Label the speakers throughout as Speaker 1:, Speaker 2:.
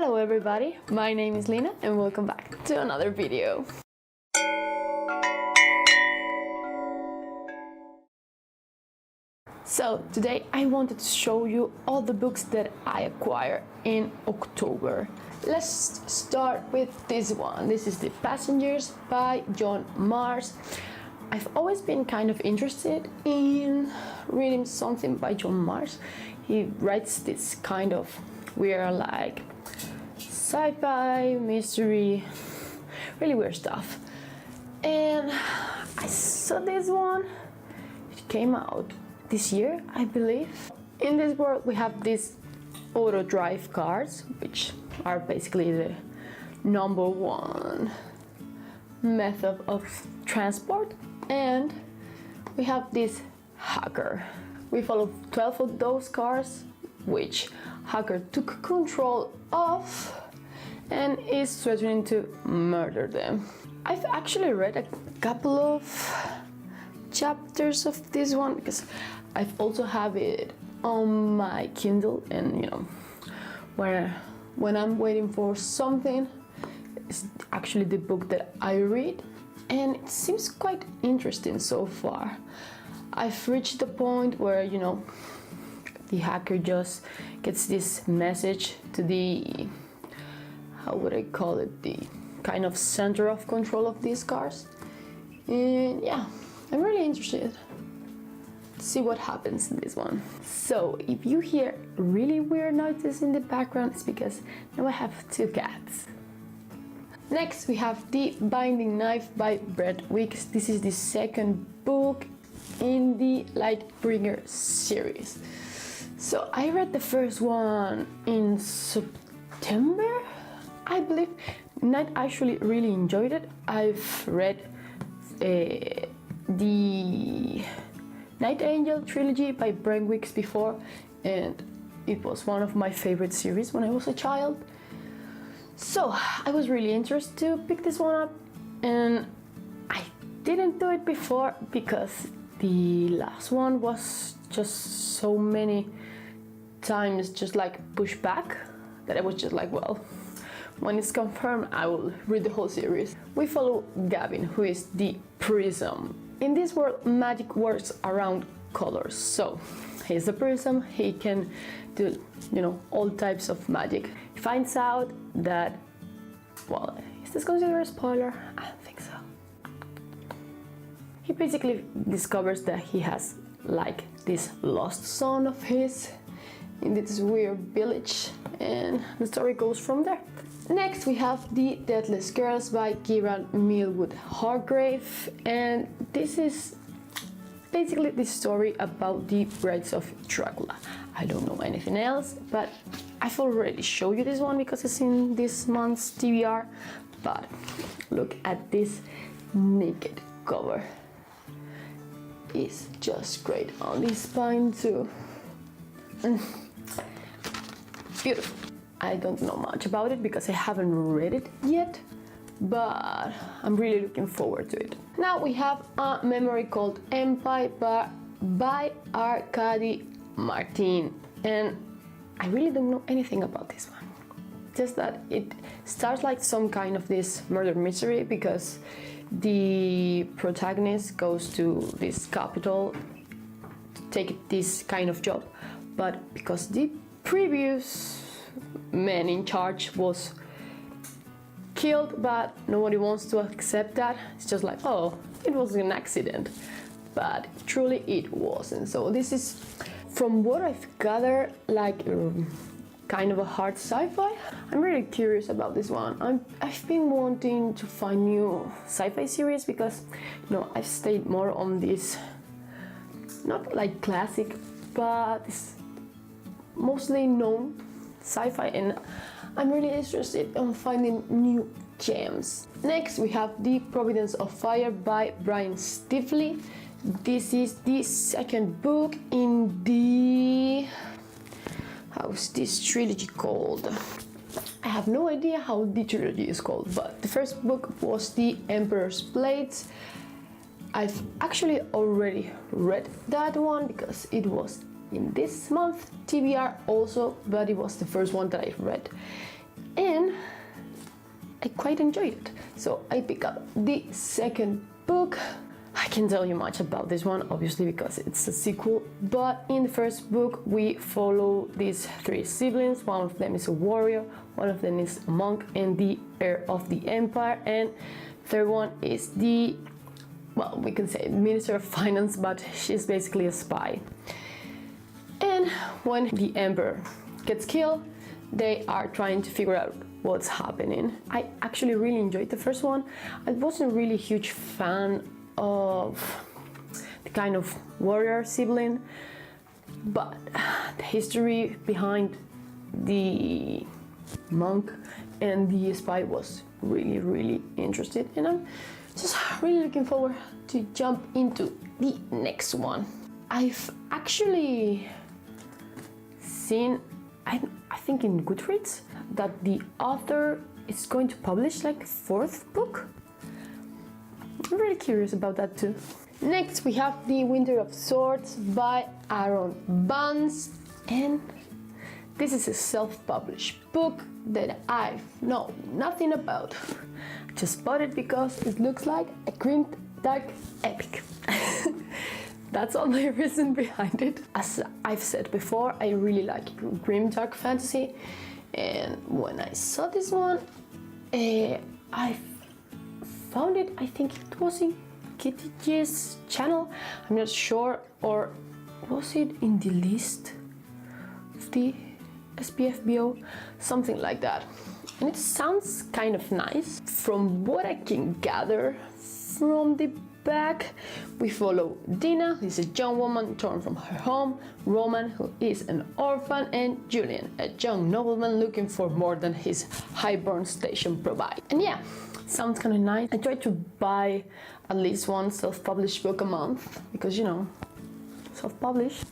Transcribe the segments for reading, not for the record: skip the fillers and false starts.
Speaker 1: Hello everybody, my name is Lena and welcome back to another video. So today I wanted to show you all the books that I acquired in October. Let's start with this one. This is The Passengers by John Mars. I've always been kind of interested in reading something by John Mars. He writes this kind of weird, like sci-fi, mystery, really weird stuff. And I saw this one. It came out this year, I believe. In this world we have these auto drive cars, which are basically the #1 method of transport, and we have this hacker. We follow 12 of those cars, which hacker took control of and is threatening to murder them. I've actually read a couple of chapters of this one because I've also have it on my Kindle, and when I'm waiting for something, it's actually the book that I read, and it seems quite interesting so far. I've reached the point where the hacker just gets this message to the, how would I call it, the kind of center of control of these cars. And yeah, I'm really interested to see what happens in this one. So if you hear really weird noises in the background, it's because now I have 2 cats. Next we have The Binding Knife by Brett Weeks. This is the second book in the Lightbringer series. So I read the first one in September, I believe, and I actually really enjoyed it. I've read the Night Angel trilogy by Brett Weeks before, and it was one of my favorite series when I was a child. So I was really interested to pick this one up, and I didn't do it before because the last one was just so many times just like pushed back that I was just like, well, when it's confirmed I will read the whole series. We follow Gavin, who is the prism. In this world, magic works around colors, so he's the prism. He can do all types of magic. He finds out that, well, is this considered a spoiler? I don't think so. He basically discovers that he has like this lost son of his in this weird village, and the story goes from there. Next we have The Deathless Girls by Kieran Millwood Hargrave, and this is basically the story about the brides of Dracula. I don't know anything else, but I've already showed you this one because it's in this month's TBR. But look at this naked cover. It's just great on the spine too. Beautiful. I don't know much about it because I haven't read it yet, but I'm really looking forward to it. Now we have a memory called Empire by Arkady Martin, and I really don't know anything about this one. Just that it starts like some kind of this murder mystery because the protagonist goes to this capital to take this kind of job, but because the previous man in charge was killed, but nobody wants to accept that. It's just like, oh, it was an accident, but truly it wasn't. So this is, from what I've gathered, like kind of a hard sci-fi. I'm really curious about this one. I've been wanting to find new sci-fi series because I've stayed more on this, not like classic, but it's mostly known sci-fi, and I'm really interested in finding new gems. Next we have The Providence of Fire by Brian Stifley. This is the second book in the, how's this trilogy called? I have no idea how the trilogy is called, but the first book was The Emperor's Blades. I've actually already read that one because it was in this month TBR also, but it was the first one that I read. and I quite enjoyed it. So I pick up the second book. I can't tell you much about this one, obviously, because it's a sequel, but in the first book we follow these three siblings. One of them is a warrior, one of them is a monk and the heir of the empire, and third one is the, well, we can say Minister of Finance, but she's basically a spy. And when the emperor gets killed, they are trying to figure out what's happening. I actually really enjoyed the first one. I wasn't really a huge fan of the kind of warrior sibling, but the history behind the monk and the spy was really interesting, and I'm just really looking forward to jump into the next one. I've actually seen, I think in Goodreads, that the author is going to publish like a fourth book. I'm really curious about that too. Next we have The Winter of Swords by Aaron Burns, and this is a self-published book that I know nothing about. I just bought it because it looks like a grim dark epic. That's all the reason behind it. As I've said before, I really like grim dark fantasy, and when I saw this one, I found it, I think it was in Kitty G's channel, I'm not sure, or was it in the list of the SPFBO, something like that. And it sounds kind of nice. From what I can gather from the back, we follow Dina, who is a young woman torn from her home, Roman, who is an orphan, and Julian, a young nobleman looking for more than his highborn station provides. And yeah, sounds kind of nice. I try to buy at least one self-published book a month because, you know, self-published,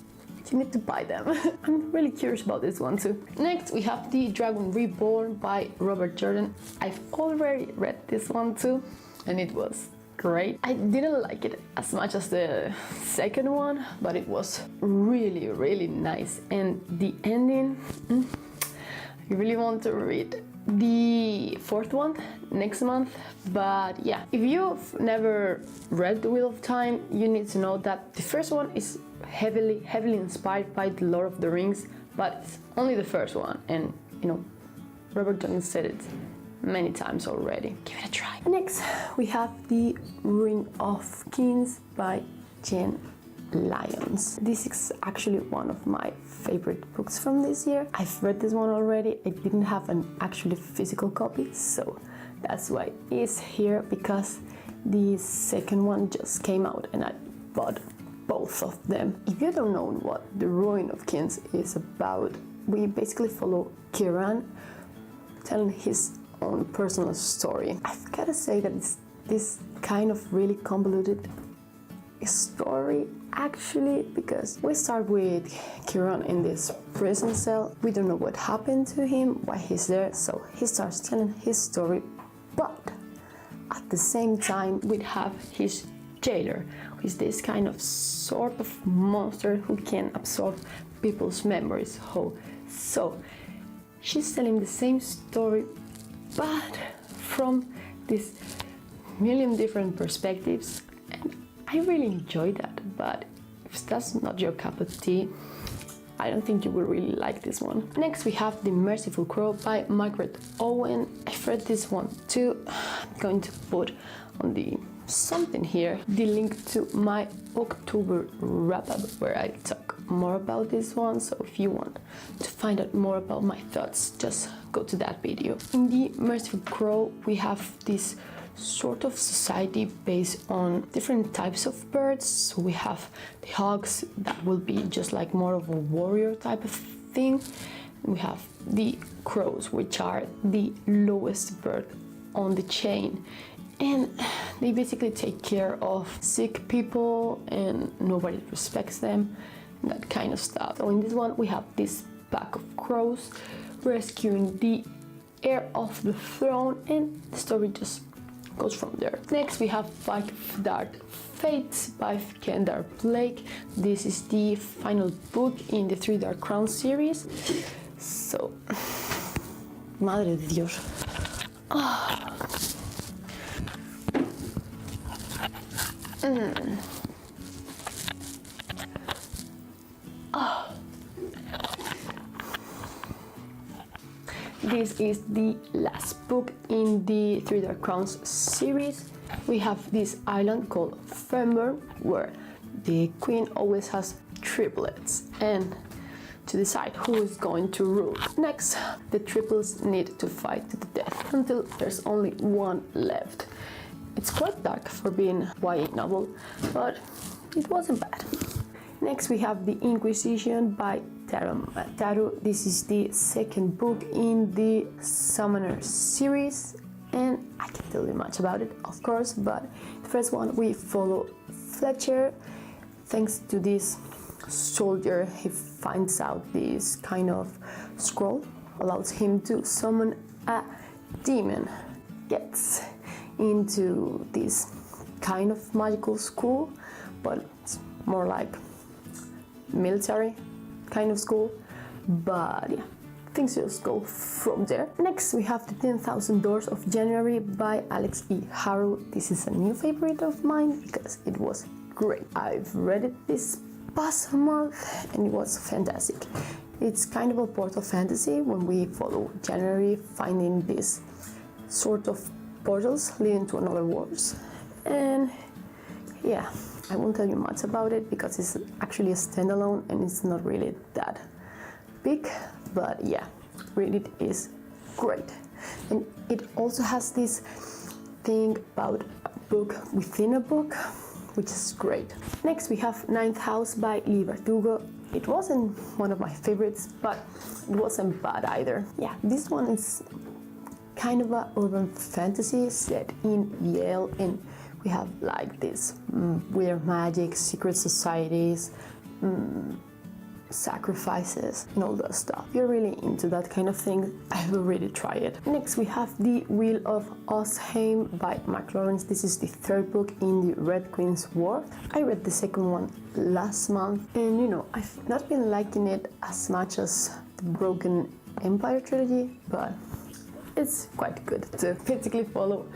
Speaker 1: you need to buy them. I'm really curious about this one too. Next we have The Dragon Reborn by Robert Jordan. I've already read this one too, and it was great. I didn't like it as much as the second one, but it was really nice, and the ending, you really want to read the fourth one next month. But yeah, if you've never read The Wheel of Time, you need to know that the first one is heavily inspired by The Lord of the Rings, but it's only the first one, and you know, Robert Jordan said it many times already. Give it a try. Next we have The Ring of Kings by Jen Lyons. This is actually one of my favorite books from this year. I've read this one already. I didn't have an actually physical copy, so that's why it's here, because the second one just came out and I bought both of them. If you don't know what The Ruin of Kings is about, we basically follow Kieran telling his own personal story. I've gotta say that it's this kind of really convoluted story actually, because we start with Kieran in this prison cell. We don't know what happened to him, why he's there, so he starts telling his story, but at the same time we have his jailer, who is this kind of sort of monster who can absorb people's memories. So she's telling the same story, but from these million different perspectives, and I really enjoy that. But if that's not your cup of tea, I don't think you will really like this one. Next we have The Merciful Crow by Margaret Owen. I've read this one too. I'm going to put on the something here the link to my October wrap-up where I talk more about this one, so if you want to find out more about my thoughts, just go to that video. In The Merciful Crow we have this sort of society based on different types of birds. So we have the hawks, that will be just like more of a warrior type of thing, and we have the crows, which are the lowest bird on the chain, and they basically take care of sick people and nobody respects them, and that kind of stuff. So in this one we have this pack of crows rescuing the heir of the throne, and the story just goes from there. Next we have Five Dark Fates by Kendar Blake. This is the final book in the Three Dark Crowns series. So Madre de Dios. This is the last book in the Three Dark Crowns series. We have this island called Fenburn, where the queen always has triplets, and to decide who is going to rule next, the triples need to fight to the death until there's only one left. It's quite dark for being a YA novel, but it wasn't bad. Next we have The Inquisition by Taru. This is the second book in the Summoner series, and I can't tell you much about it, of course, but the first one we follow Fletcher. Thanks to this soldier, he finds out this kind of scroll allows him to summon a demon. Gets into this kind of magical school, but it's more like military kind of school. But yeah, things just go from there. Next we have The 10,000 Doors of January by Alex E. Harrow. This is a new favorite of mine because it was great. I've read it this past month and it was fantastic. It's kind of a portal fantasy when we follow January finding these sort of portals leading to another worlds. And yeah, I won't tell you much about it because it's actually a standalone and it's not really that big, but yeah, read it, is great. And it also has this thing about a book within a book, which is great. Next we have Ninth House by Lee Verdugo. It wasn't one of my favorites, but it wasn't bad either. Yeah, this one is kind of a urban fantasy set in Yale, and we have like this weird magic, secret societies, sacrifices and all that stuff. If you're really into that kind of thing, I will really try it. Next we have The Wheel of Osheim by Mark Lawrence. This is the third book in the Red Queen's War. I read the second one last month, and you know, I've not been liking it as much as the Broken Empire trilogy, but it's quite good to basically follow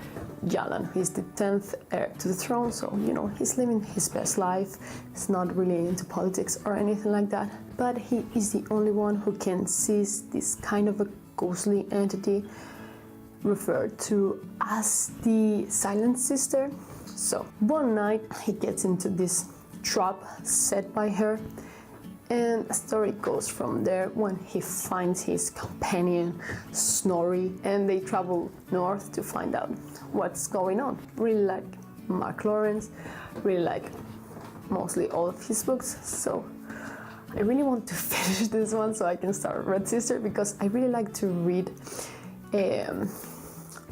Speaker 1: Jalan, who is the 10th heir to the throne, so you know, he's living his best life. He's not really into politics or anything like that, but he is the only one who can seize this kind of a ghostly entity referred to as the Silent Sister. So one night he gets into this trap set by her, and a story goes from there when he finds his companion Snorri, and they travel north to find out what's going on. Really like Mark Lawrence, really like mostly all of his books, so I really want to finish this one so I can start Red Sister, because I really like to read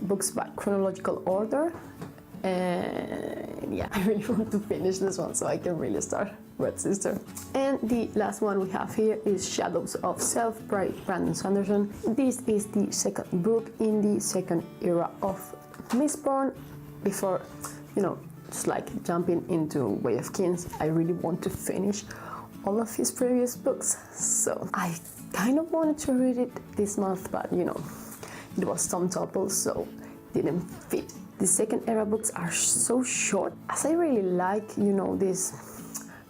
Speaker 1: books by chronological order, and yeah, I really want to finish this one so I can really start Red Sister. And the last one we have here is Shadows of Self by Brandon Sanderson. This is the second book in the second era of Mistborn. Before, you know, just like jumping into Way of Kings, I really want to finish all of his previous books. So I kind of wanted to read it this month, but you know, it was some topple, so didn't fit. The second era books are so short, as I really like, you know, this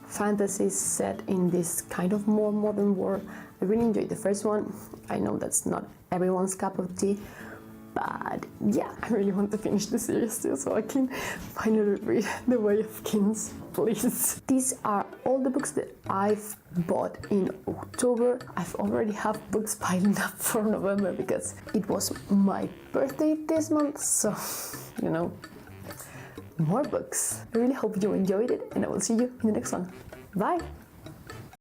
Speaker 1: fantasy set in this kind of more modern world. I really enjoyed the first one. I know that's not everyone's cup of tea, but yeah, I really want to finish the series too so I can finally read The Way of Kings, please. These are all the books that I've bought in October. I've already have books piling up for November because it was my birthday this month, so you know, more books. I really hope you enjoyed it, and I will see you in the next one. Bye!